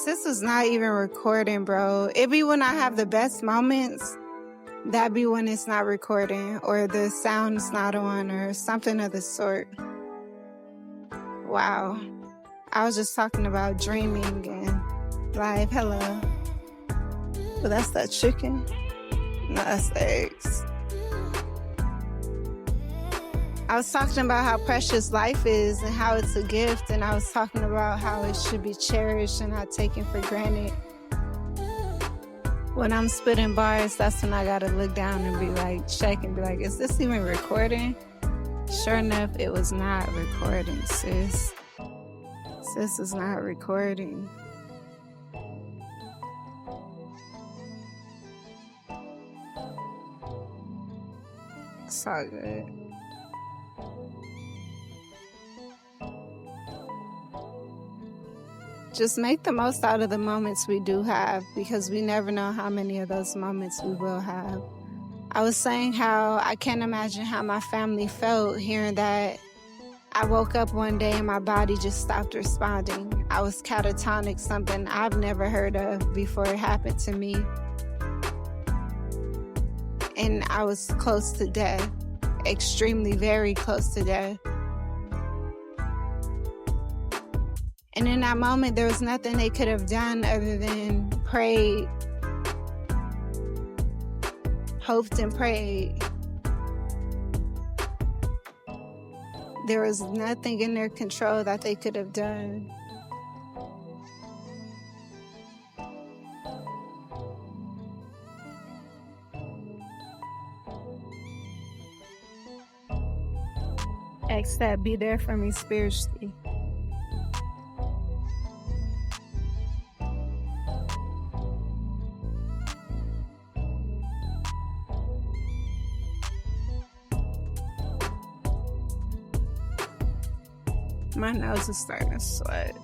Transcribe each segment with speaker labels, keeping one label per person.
Speaker 1: Sis is not even recording, bro. It be when I have the best moments, that be when it's not recording or the sound's not on or something of the sort. Wow. I was just talking about dreaming and life. Hello. But that's that chicken. No, that's the eggs. I was talking about how precious life is and how it's a gift, and I was talking about how it should be cherished and not taken for granted. When I'm spitting bars, that's when I gotta look down and be like, check and be like, is this even recording? Sure enough, it was not recording, sis. Sis is not recording. It's all good. Just make the most out of the moments we do have, because we never know how many of those moments we will have. I was saying how I can't imagine how my family felt hearing that I woke up one day and my body just stopped responding. I was catatonic, something I've never heard of before it happened to me. And I was close to death, extremely, very close to death. And in that moment, there was nothing they could have done other than prayed, hoped and prayed. There was nothing in their control that they could have done. Ask that be there for me spiritually. My nose is starting to sweat.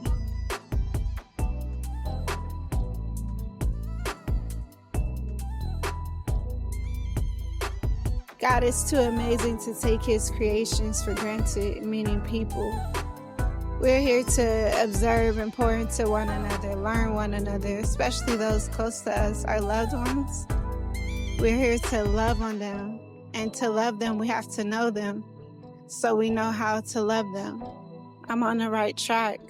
Speaker 1: God is too amazing to take his creations for granted, meaning people. We're here to observe and pour into one another, learn one another, especially those close to us, our loved ones. We're here to love on them, and to love them, we have to know them, so we know how to love them. I'm on the right track.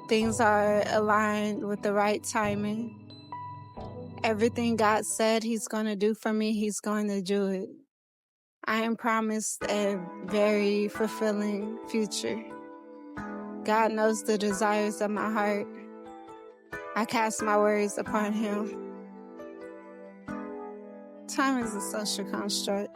Speaker 1: Things are aligned with the right timing. Everything God said he's going to do for me, he's going to do it. I am promised a very fulfilling future. God knows the desires of my heart. I cast my worries upon him. Time is a social construct.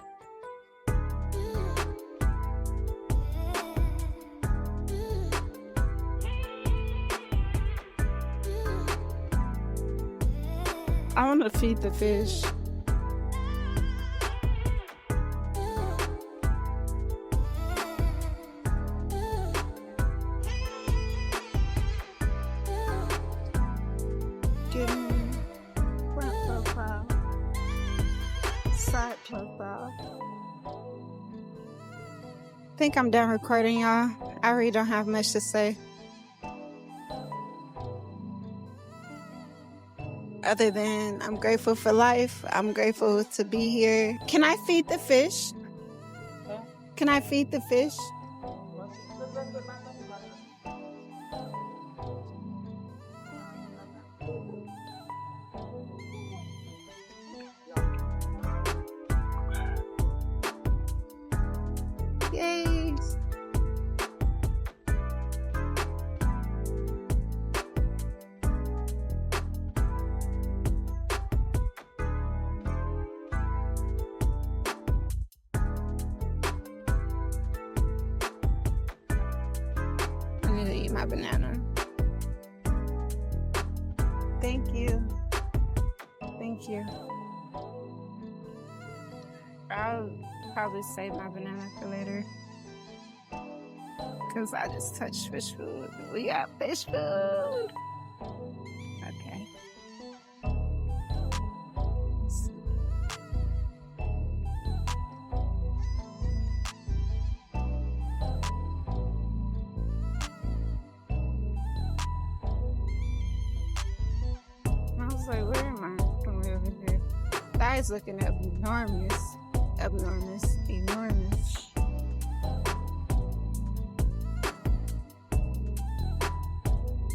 Speaker 1: I want to feed the fish. Give me front profile, side profile. I think I'm done recording, y'all. I really don't have much to say. Other than I'm grateful for life, I'm grateful to be here. Can I feed the fish? Can I feed the fish? Yay! I need to eat my banana. Thank you. Thank you. I'll probably save my banana for later, because I just touched fish food. We got fish food. Okay. was like, where am I? I'm over here. Thighs looking enormous. Enormous.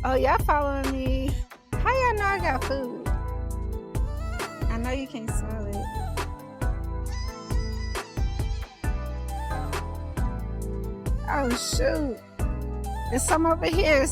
Speaker 1: Oh, y'all following me? How y'all know I got food? I know you can't smell it. Oh shoot. There's some over here.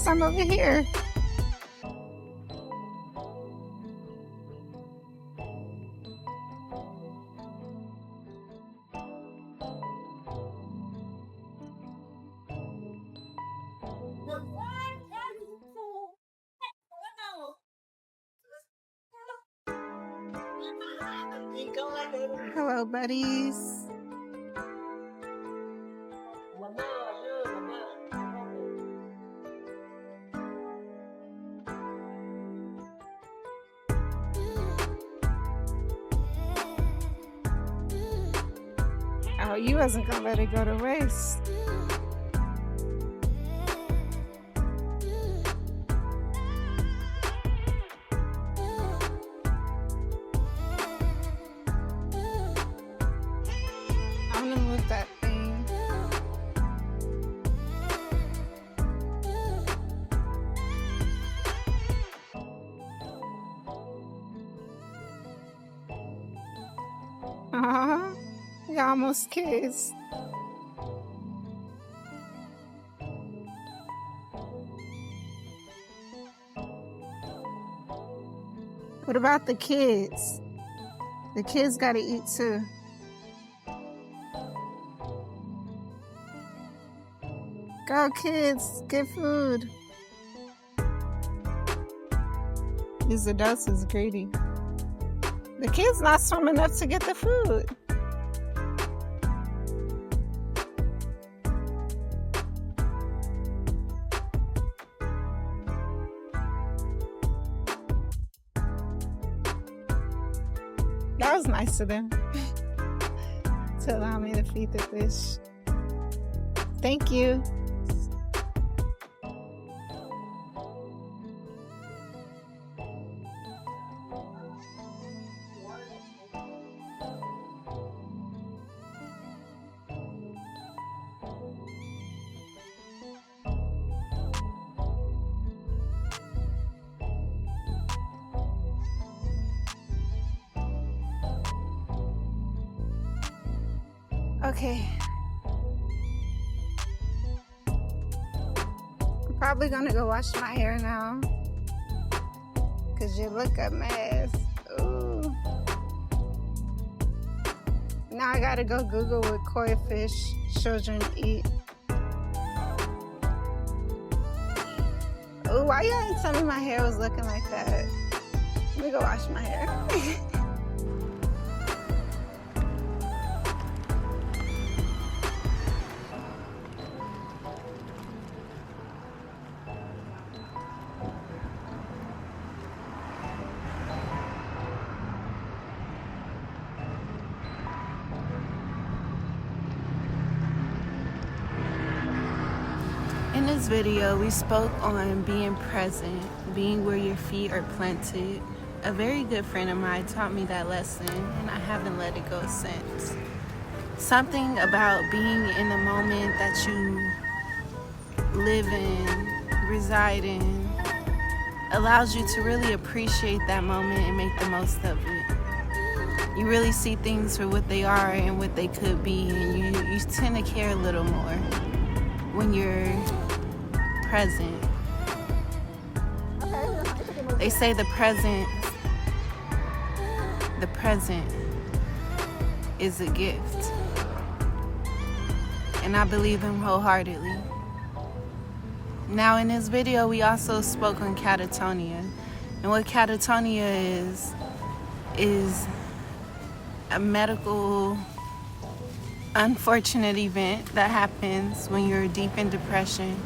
Speaker 1: Hello, buddies. Oh, you wasn't gonna let it go to waste. I'm gonna move that thing. We almost kissed. What about the kids? The kids gotta eat too. Go kids, get food. These adults is greedy. The kids not swimming up to get the food. That was nice of them to allow me to feed the fish. Thank you. Okay. I'm probably gonna go wash my hair now. Cause you look a mess. Ooh. Now I gotta go Google what koi fish children eat. Ooh, why y'all didn't tell me my hair was looking like that? Let me go wash my hair. In this video, we spoke on being present, being where your feet are planted. A very good friend of mine taught me that lesson, and I haven't let it go since. Something about being in the moment that you live in, reside in, allows you to really appreciate that moment and make the most of it. You really see things for what they are and what they could be, and you tend to care a little more when you're present. They say the present is a gift. And I believe him wholeheartedly. Now in this video, we also spoke on catatonia. And what catatonia is a medical unfortunate event that happens when you're deep in depression,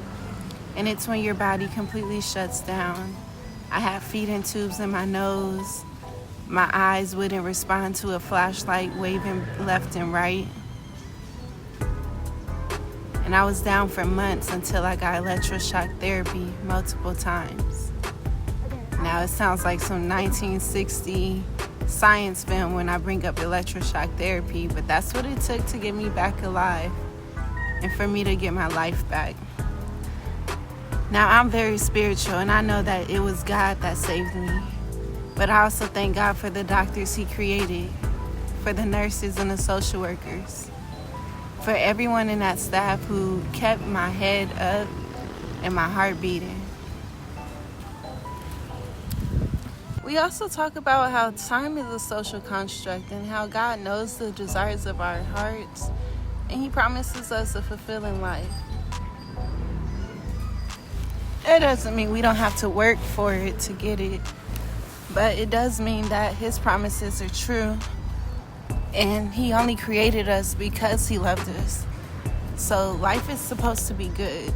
Speaker 1: and it's when your body completely shuts down. I had feeding tubes in my nose. My eyes wouldn't respond to a flashlight waving left and right. And I was down for months until I got electroshock therapy multiple times. now. It sounds like some 1960 science film when I bring up electroshock therapy, but that's what it took to get me back alive and for me to get my life back. Now, I'm very spiritual, and I know that it was God that saved me. But I also thank God for the doctors He created, for the nurses and the social workers, for everyone in that staff who kept my head up and my heart beating. We also talk about how time is a social construct and how God knows the desires of our hearts, and He promises us a fulfilling life. It doesn't mean we don't have to work for it to get it, but it does mean that His promises are true, and He only created us because He loved us. So life is supposed to be good.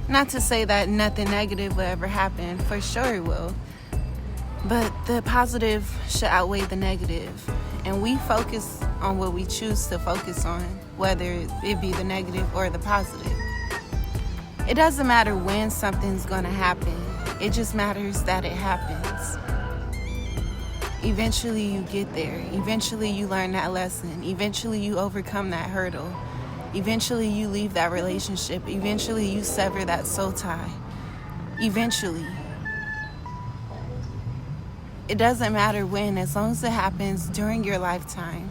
Speaker 1: Not to say that nothing negative will ever happen, for sure it will. But the positive should outweigh the negative. And we focus on what we choose to focus on, whether it be the negative or the positive. It doesn't matter when something's going to happen. It just matters that it happens. Eventually you get there. Eventually you learn that lesson. Eventually you overcome that hurdle. Eventually you leave that relationship. Eventually you sever that soul tie. Eventually. It doesn't matter when, as long as it happens during your lifetime.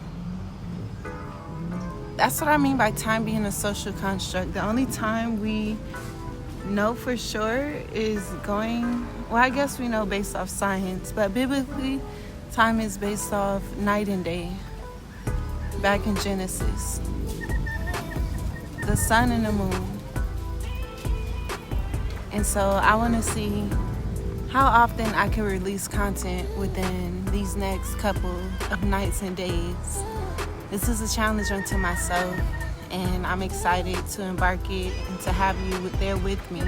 Speaker 1: That's what I mean by time being a social construct. The only time we know for sure is going, well, I guess we know based off science, but biblically, time is based off night and day. Back in Genesis. The sun and the moon. And so I want to see how often I can release content within these next couple of nights and days. This is a challenge unto myself, and I'm excited to embark it and to have you there with me.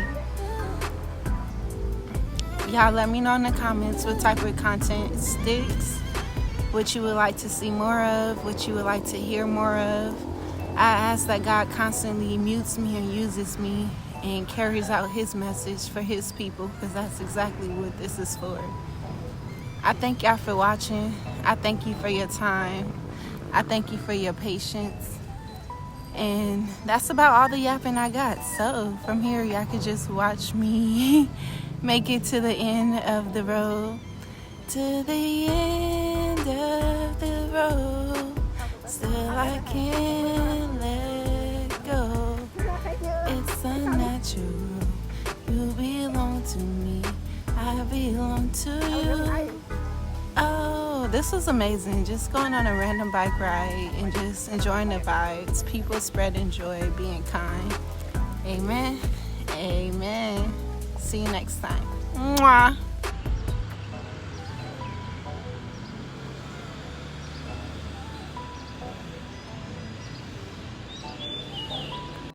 Speaker 1: Y'all let me know in the comments what type of content sticks, what you would like to see more of, what you would like to hear more of. I ask that God constantly mutes me and uses me and carries out His message for His people, because that's exactly what this is for. I thank y'all for watching. I thank you for your time. I thank you for your patience. And that's about all the yapping I got. So from here, y'all could just watch me make it to the end of the road. To the end of the road. Still I can't let go. It's unnatural. You belong to me. I belong to you. Oh, this was amazing. Just going on a random bike ride and just enjoying the vibes. People spreading joy, being kind. Amen. Amen. See you next time. Mwah.